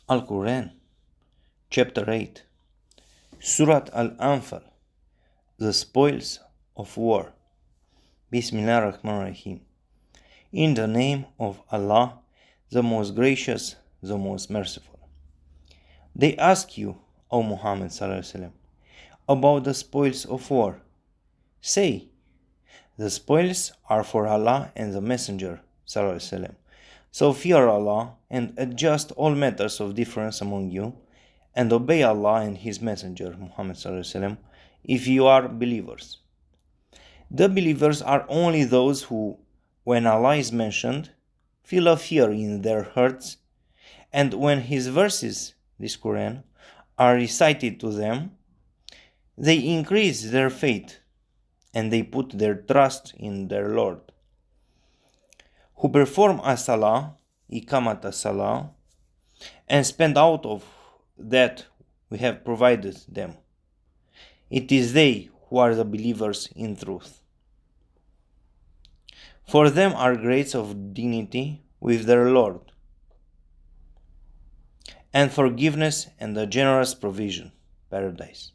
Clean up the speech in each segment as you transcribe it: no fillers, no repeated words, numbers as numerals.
Al-Quran, Chapter 8, Surah Al Anfal, The Spoils of War. Bismillah ar-Rahman ar-Rahim. In the name of Allah, the most gracious, the most merciful. They ask you, O Muhammad ﷺ, about the spoils of war. Say, the spoils are for Allah and the Messenger ﷺ. So fear Allah and adjust all matters of difference among you, and obey Allah and His Messenger Muhammad ﷺ if you are believers. The believers are only those who, when Allah is mentioned, feel a fear in their hearts, and when His verses, this Quran, are recited to them, they increase their faith, and they put their trust in their Lord. Who perform as-salah, ikamat as-salah, and spend out of that we have provided them. It is they who are the believers in truth. For them are grades of dignity with their Lord, and forgiveness and a generous provision, paradise.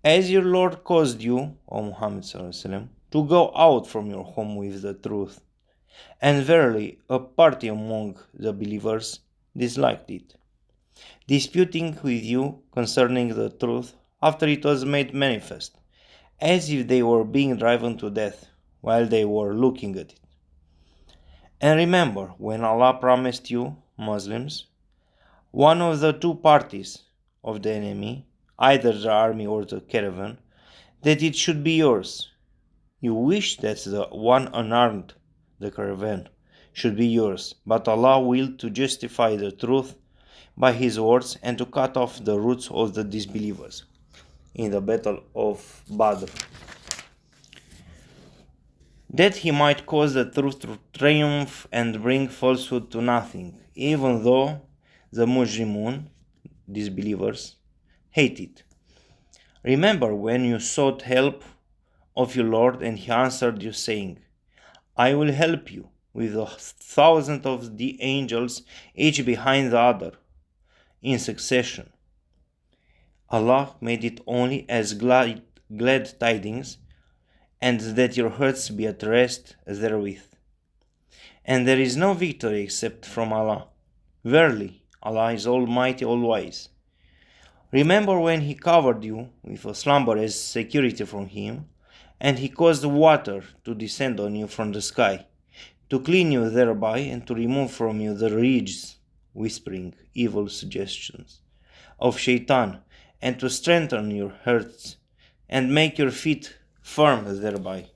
As your Lord caused you, O Muhammad ﷺ, to go out from your home with the truth, and verily a party among the believers disliked it, disputing with you concerning the truth after it was made manifest, as if they were being driven to death while they were looking at it. And remember when Allah promised you, Muslims, one of the two parties of the enemy, either the army or the caravan, that it should be yours. You wish that the one unarmed, the caravan, should be yours, but Allah willed to justify the truth by His words and to cut off the roots of the disbelievers in the battle of Badr, that He might cause the truth to triumph and bring falsehood to nothing, even though the mujrimun, disbelievers, hate it. Remember when you sought help of your Lord and He answered you saying, I will help you with 1,000 of the angels, each behind the other, in succession. Allah made it only as glad tidings, and that your hearts be at rest therewith. And there is no victory except from Allah. Verily, Allah is Almighty, All-Wise. Remember when He covered you with a slumber as security from Him, and He caused water to descend on you from the sky, to clean you thereby and to remove from you the ridges, whispering evil suggestions of Shaitan, and to strengthen your hearts and make your feet firm thereby.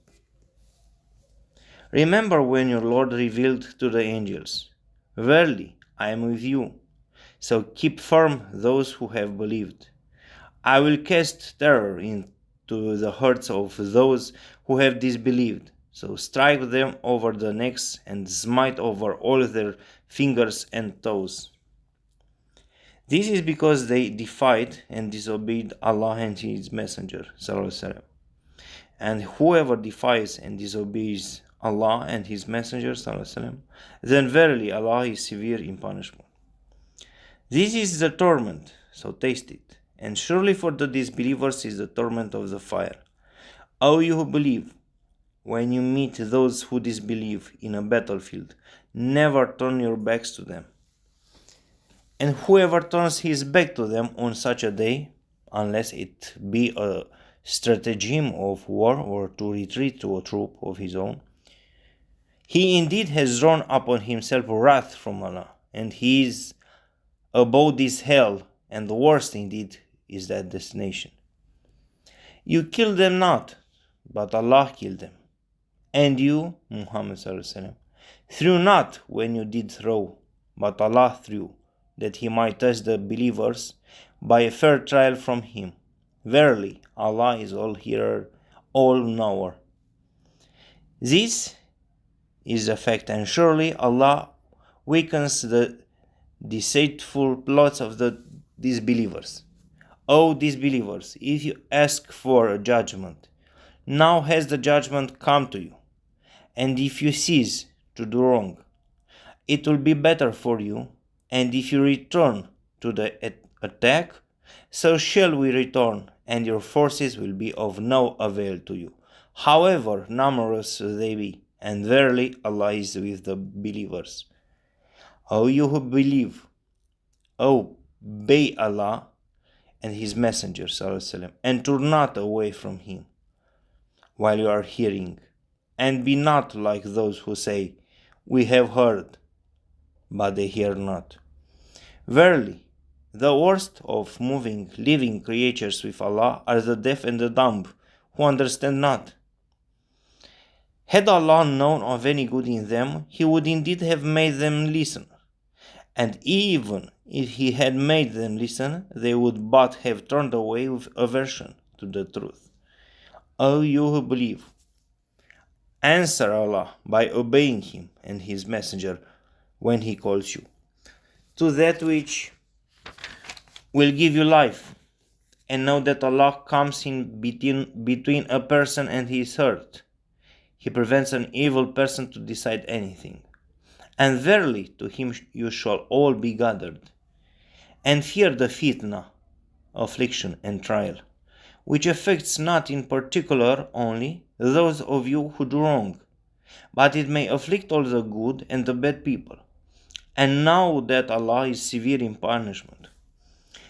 Remember when your Lord revealed to the angels, Verily, I am with you, so keep firm those who have believed. I will cast terror into the hearts of those who have disbelieved, so strike them over the necks and smite over all their fingers and toes. This is because they defied and disobeyed Allah and His Messenger ﷺ. And whoever defies and disobeys Allah and His Messenger ﷺ, then verily Allah is severe in punishment. This is the torment, so taste it, and surely for the disbelievers is the torment of the fire. O you who believe, when you meet those who disbelieve in a battlefield, never turn your backs to them. And whoever turns his back to them on such a day, unless it be a stratagem of war or to retreat to a troop of his own, he indeed has drawn upon himself wrath from Allah, and his abode is hell, and the worst indeed is that destination. You killed them not, but Allah killed them. And you, Muhammad ﷺ, threw not when you did throw, but Allah threw, that He might test the believers by a fair trial from Him. Verily, Allah is all-hearer, all-knower. This is a fact, and surely Allah weakens the deceitful plots of the disbelievers. O disbelievers, if you ask for a judgment, now has the judgment come to you, and if you cease to do wrong, it will be better for you And if you return to the attack, so shall we return, and your forces will be of no avail to you, however numerous they be. And verily Allah is with the believers. O you who believe, obey Allah and His Messenger ﷺ, and turn not away from Him while you are hearing, and be not like those who say, we have heard, but they hear not. Verily, the worst of moving living creatures with Allah are the deaf and the dumb, who understand not. Had Allah known of any good in them, He would indeed have made them listen. And even if He had made them listen, they would but have turned away with aversion to the truth. O you who believe, answer Allah by obeying Him and His Messenger when He calls you to that which will give you life, and know that Allah comes in between a person and his hurt. He prevents an evil person to decide anything. And verily to Him you shall all be gathered. And fear the fitna, affliction and trial, which affects not in particular only those of you who do wrong, but it may afflict all the good and the bad people. And know that Allah is severe in punishment.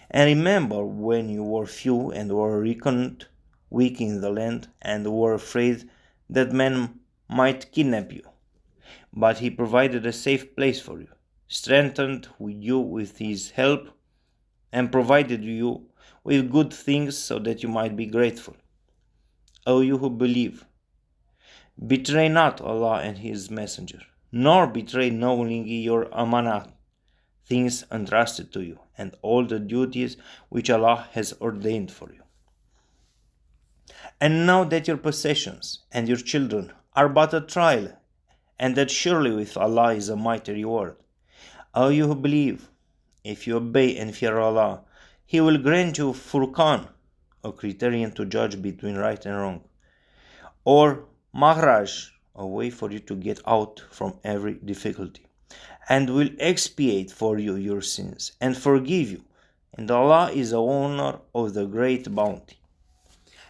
And remember when you were few and were reckoned weak in the land, and were afraid that men might kidnap you. But He provided a safe place for you, strengthened you with His help, and provided you with good things so that you might be grateful. O you who believe, betray not Allah and His Messenger, nor betray knowingly your amanat, things entrusted to you, and all the duties which Allah has ordained for you. And know that your possessions and your children are but a trial, and that surely with Allah is a mighty reward. O you who believe, if you obey and fear Allah, He will grant you furqan, a criterion to judge between right and wrong, or mahraj, a way for you to get out from every difficulty, and will expiate for you your sins and forgive you, and Allah is the owner of the great bounty.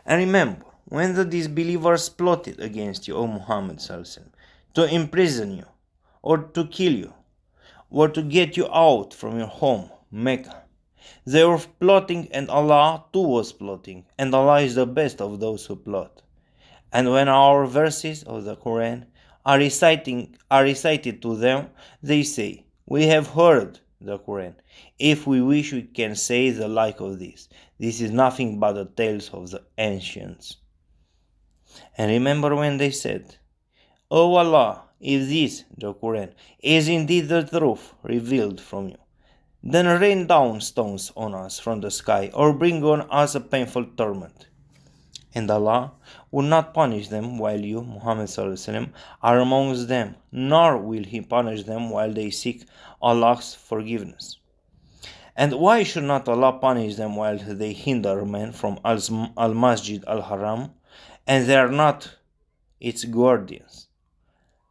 And remember, when the disbelievers plotted against you, O Muhammad ﷺ, to imprison you, or to kill you, or to get you out from your home, Mecca, they were plotting, and Allah too was plotting, and Allah is the best of those who plot. And when our verses of the Quran are recited to them, they say, we have heard the Quran. If we wish, we can say the like of this. This is nothing but the tales of the ancients. And remember when they said, O Allah, if this, the Quran, is indeed the truth revealed from you, then rain down stones on us from the sky, or bring on us a painful torment. And Allah will not punish them while you, Muhammad ﷺ, are amongst them, nor will He punish them while they seek Allah's forgiveness. And why should not Allah punish them while they hinder men from Al-Masjid Al-Haram, and they are not its guardians?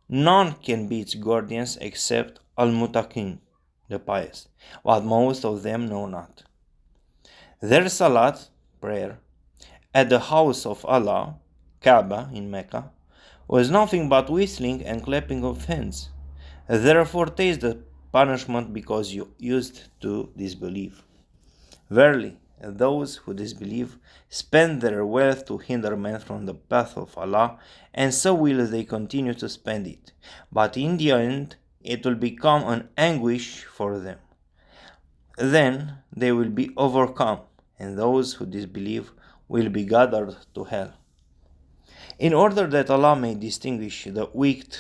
None can be its guardians except Al-Mutaqin, the pious, but most of them know not. Their salat, prayer, at the house of Allah, Kaaba in Mecca, was nothing but whistling and clapping of hands. Therefore taste the punishment because you used to disbelieve. Verily, those who disbelieve spend their wealth to hinder men from the path of Allah, and so will they continue to spend it. But in the end, it will become an anguish for them. Then they will be overcome, and those who disbelieve will be gathered to hell. In order that Allah may distinguish the wicked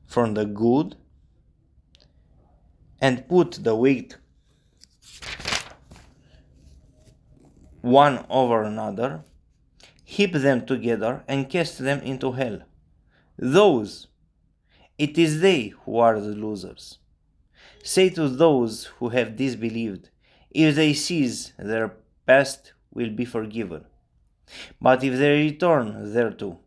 from the good, and put the wicked one over another, heap them together and cast them into hell. It is they who are the losers. Say to those who have disbelieved, if they cease, their past will be forgiven. But if they return thereto,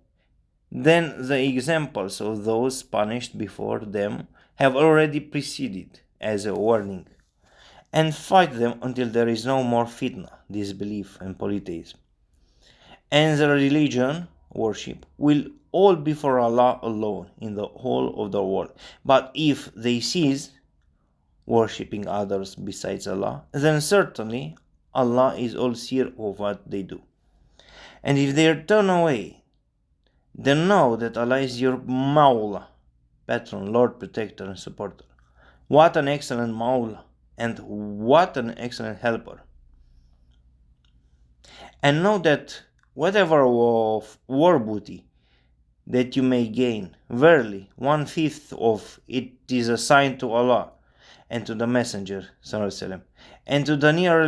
then the examples of those punished before them have already preceded, as a warning, and fight them until there is no more fitna, disbelief, and polytheism. And the religion, worship, will all be for Allah alone in the whole of the world. But if they cease worshipping others besides Allah, then certainly Allah is all seer of what they do. And if they turn away, then know that Allah is your Mawla, patron, Lord, protector, and supporter. What an excellent Mawla, and what an excellent helper. And know that whatever of war booty that you may gain, verily 1/5 of it is assigned to Allah and to the Messenger, and to the near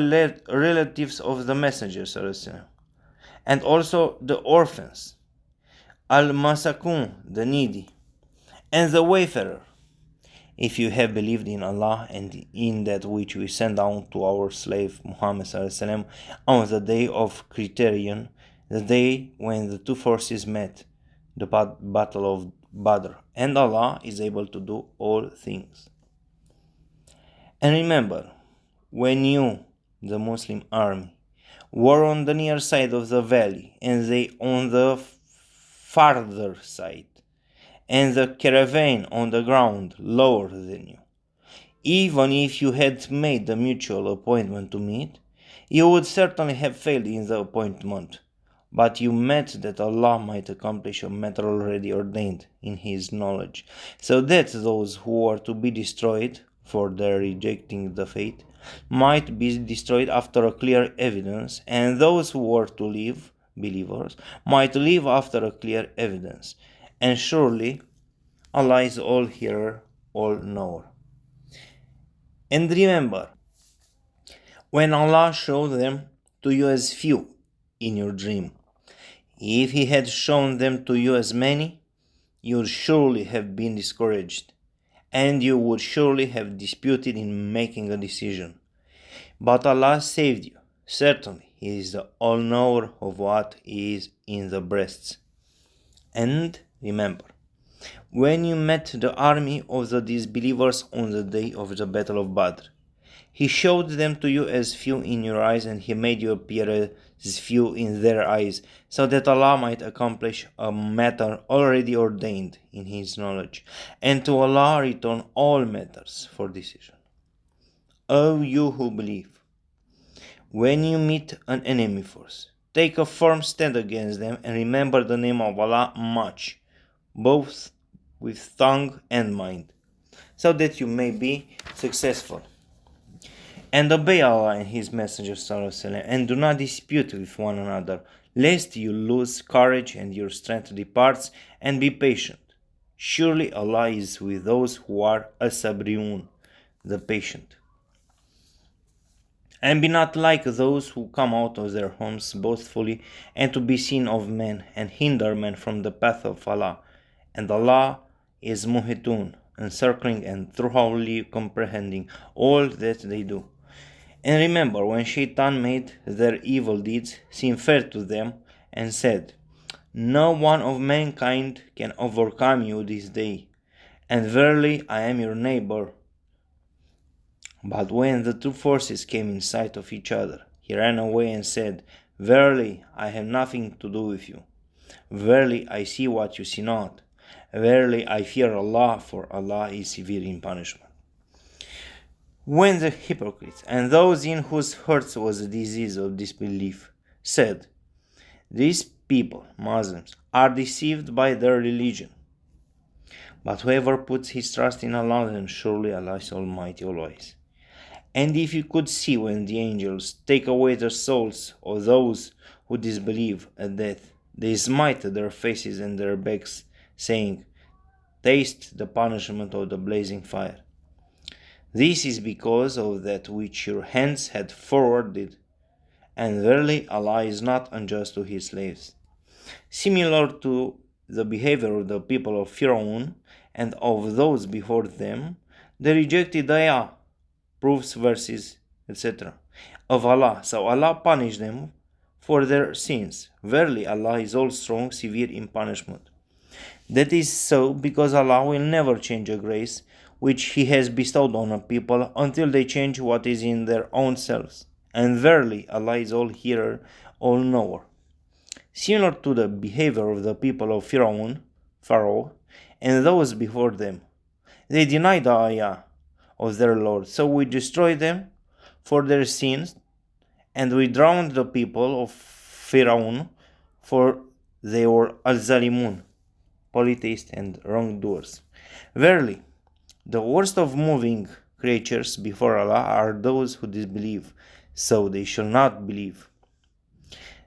relatives of the Messenger, and also the orphans, al-masakun, the needy, and the wayfarer, if you have believed in Allah and in that which we sent down to our slave Muhammad on the day of criterion, the day when the two forces met, the battle of Badr, and Allah is able to do all things. And remember, when you, the Muslim army, were on the near side of the valley, and they on the farther side, and the caravan on the ground lower than you, even if you had made the mutual appointment to meet, you would certainly have failed in the appointment. But you met that Allah might accomplish a matter already ordained in His knowledge, so that those who are to be destroyed for their rejecting the faith might be destroyed after a clear evidence, and those who were to live, believers, might live after a clear evidence. And surely Allah is all hearer, all knower. And remember, when Allah showed them to you as few in your dream, if He had shown them to you as many, you would surely have been discouraged, and you would surely have disputed in making a decision. But Allah saved you. Certainly, He is the all-knower of what is in the breasts. And remember, when you met the army of the disbelievers on the day of the battle of Badr, He showed them to you as few in your eyes, and He made you appear as few in their eyes, so that Allah might accomplish a matter already ordained in His knowledge, and to Allah return all matters for decision. O you who believe, when you meet an enemy force, take a firm stand against them, and remember the name of Allah much, both with tongue and mind, so that you may be successful. And obey Allah and His Messenger, and do not dispute with one another, lest you lose courage and your strength departs, and be patient. Surely Allah is with those who are as-sabriun, the patient. And be not like those who come out of their homes boastfully, and to be seen of men, and hinder men from the path of Allah. And Allah is muhitun, encircling and thoroughly comprehending all that they do. And remember when Shaitan made their evil deeds seem fair to them, and said, no one of mankind can overcome you this day, and verily I am your neighbor. But when the two forces came in sight of each other, he ran away and said, verily I have nothing to do with you. Verily I see what you see not. Verily I fear Allah, for Allah is severe in punishment. When the hypocrites and those in whose hearts was a disease of disbelief said, these people, Muslims, are deceived by their religion. But whoever puts his trust in Allah, then surely Allah is Almighty always. And if you could see when the angels take away the souls of those who disbelieve at death, they smite their faces and their backs, saying, taste the punishment of the blazing fire. This is because of that which your hands had forwarded, and verily Allah is not unjust to His slaves. Similar to the behavior of the people of Pharaoh and of those before them, they rejected ayah, proofs, verses, etc. of Allah, so Allah punished them for their sins. Verily Allah is all strong, severe in punishment. That is so because Allah will never change a grace which he has bestowed on a people until they change what is in their own selves. And verily, Allah is all hearer, all knower. Similar to the behavior of the people of Pharaoh, and those before them. They denied the ayah of their Lord, so we destroyed them for their sins, and we drowned the people of Pharaoh, for they were al-zalimun, polytheists and wrongdoers. Verily, the worst of moving creatures before Allah are those who disbelieve, so they shall not believe.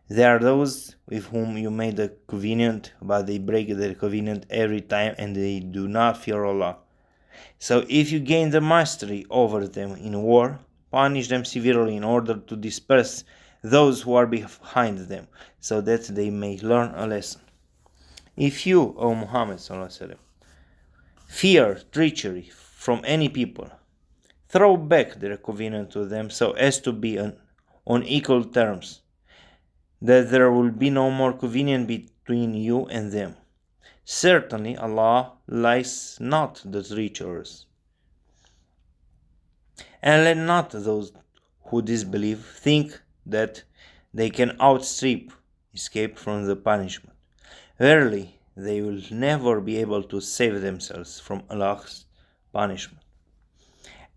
They are those with whom you made a covenant, but they break their covenant every time, and they do not fear Allah. So if you gain the mastery over them in war, punish them severely in order to disperse those who are behind them, so that they may learn a lesson. If you, O Muhammad, fear treachery from any people, throw back their covenant to them so as to be on equal terms, that there will be no more covenant between you and them. Certainly Allah likes not the treacherous. And let not those who disbelieve think that they can escape from the punishment. Verily, they will never be able to save themselves from Allah's punishment.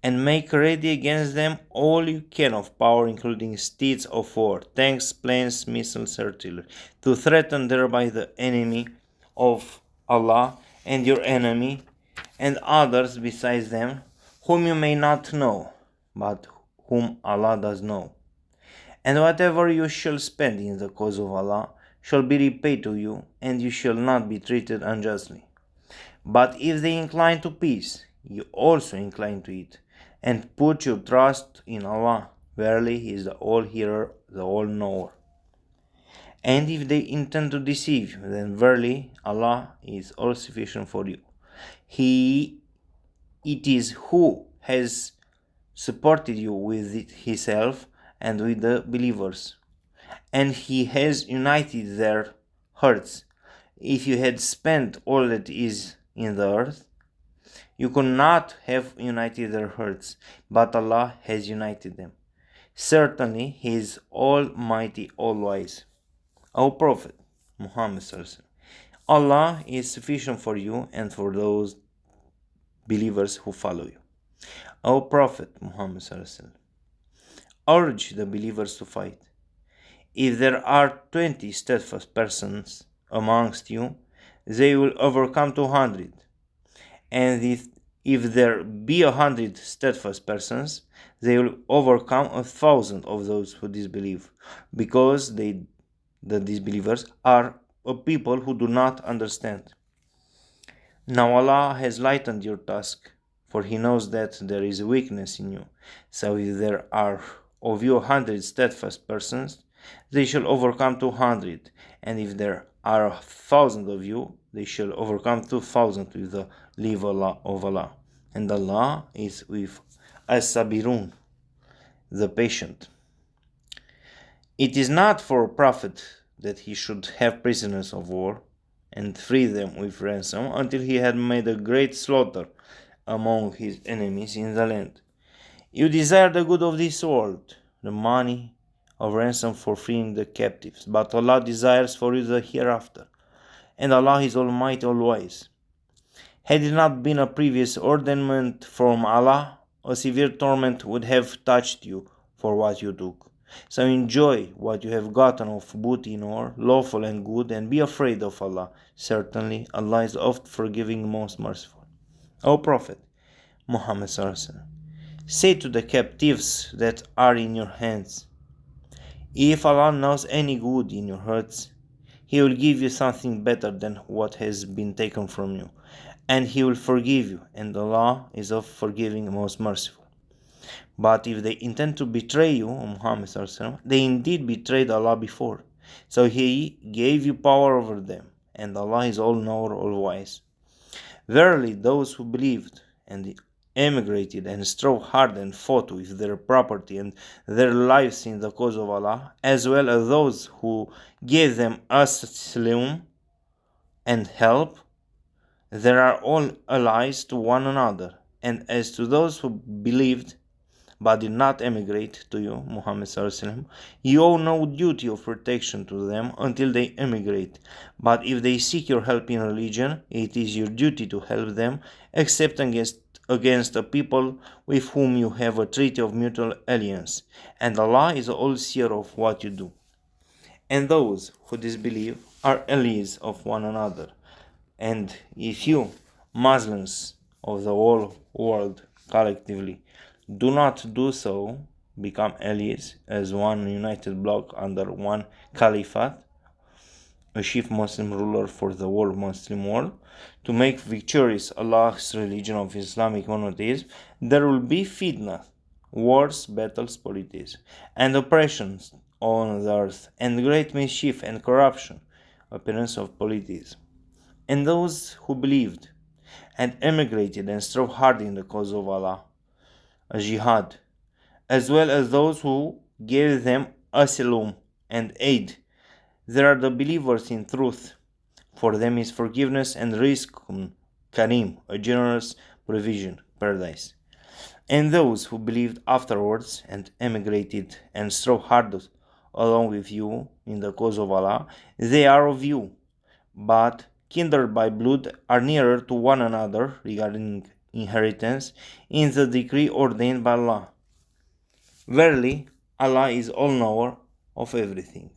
And make ready against them all you can of power, including steeds of war, tanks, planes, missiles, artillery, to threaten thereby the enemy of Allah and your enemy and others besides them, whom you may not know, but whom Allah does know. And whatever you shall spend in the cause of Allah shall be repaid to you, and you shall not be treated unjustly. But if they incline to peace, you also incline to it, and put your trust in Allah. Verily, He is the all-hearer, the all-knower. And if they intend to deceive you, then verily Allah is all-sufficient for you. It is who has supported you with Himself and with the believers, and He has united their hearts. If you had spent all that is in the earth, you could not have united their hearts, but Allah has united them. Certainly, He is Almighty, All-Wise. O Prophet Muhammad, Allah is sufficient for you and for those believers who follow you. O Prophet Muhammad, urge the believers to fight. If there are 20 steadfast persons amongst you, they will overcome 200. And if there be 100 steadfast persons, they will overcome 1,000 of those who disbelieve, because the disbelievers are a people who do not understand. Now Allah has lightened your task, for He knows that there is weakness in you. So if there are of you 100 steadfast persons, they shall overcome 200, and if there are 1,000 of you, they shall overcome 2,000 with the leave of Allah. And Allah is with as-sabirun, the patient. It is not for a prophet that he should have prisoners of war and free them with ransom until he had made a great slaughter among his enemies in the land. You desire the good of this world, the money of ransom for freeing the captives, but Allah desires for you the hereafter, and Allah is Almighty, All-Wise. Had it not been a previous ordainment from Allah, a severe torment would have touched you for what you took. So enjoy what you have gotten of booty in war, lawful and good, and be afraid of Allah. Certainly, Allah is oft forgiving, most merciful. O Prophet Muhammad, say to the captives that are in your hands, if Allah knows any good in your hearts, He will give you something better than what has been taken from you, and He will forgive you, and Allah is of forgiving, most merciful. But if they intend to betray you, O Muhammad, they indeed betrayed Allah before, so He gave you power over them, and Allah is all-knower, all-wise. Verily, those who believed and emigrated and strove hard and fought with their property and their lives in the cause of Allah, as well as those who gave them asylum and help, they are all allies to one another. And as to those who believed but did not emigrate to you, Muhammad Sallallahu, you owe no duty of protection to them until they emigrate. But if they seek your help in religion, it is your duty to help them, except against a people with whom you have a treaty of mutual alliance. And Allah is all-seer of what you do. And those who disbelieve are allies of one another. And if you, Muslims of the whole world collectively, do not do so, become allies as one united bloc under one caliphate, a chief Muslim ruler for the whole Muslim world, to make victorious Allah's religion of Islamic monotheism, there will be fitna, wars, battles, politics, and oppressions on the earth, and great mischief and corruption, appearance of politism. And those who believed and emigrated and strove hard in the cause of Allah, a jihad, as well as those who gave them asylum and aid, they are the believers in truth. For them is forgiveness and rizqun karim, a generous provision, paradise. And those who believed afterwards and emigrated and strove hard along with you in the cause of Allah, they are of you, but kindred by blood are nearer to one another regarding inheritance in the decree ordained by Allah. Verily, Allah is all-knower of everything.